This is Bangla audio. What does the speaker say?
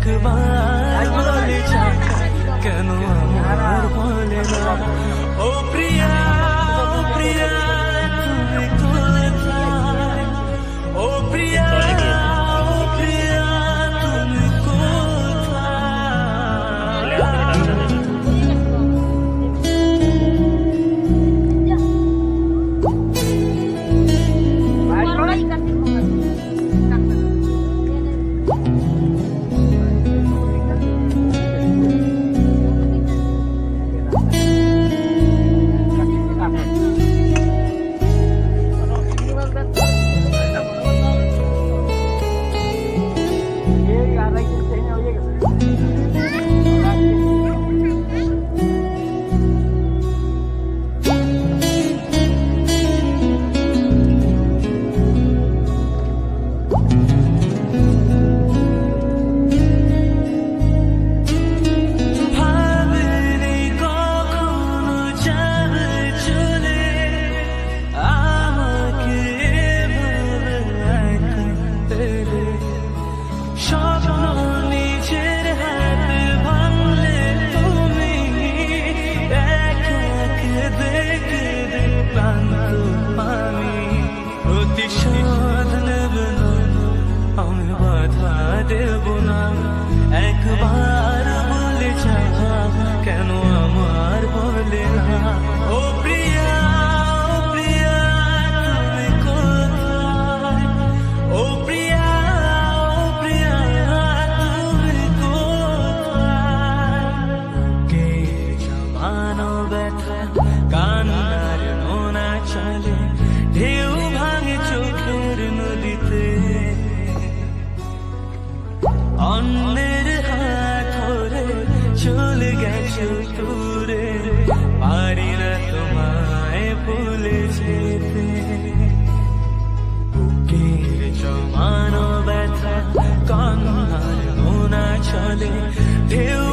একবার বলে যায় কেন আমার বলে না ও প্রিয়া তুমি কোথায় ও প্রিয়া তুমি একবার বলে যা কেন আমার বলে না ও প্রিয়া তুমি কোথায় ও প্রিয়া তুমি কোথায় কে জমানো ব্যথা কান্নার নোনা চলে ঢেউ ভাঙে চোখের নদীতে অন্যের হাত ধরে চলে গেছে দূরে পারি না তোমায় ভুলে যেতে বুকের জমানো ব্যথা কান্নার নোনা চলে ঢেউ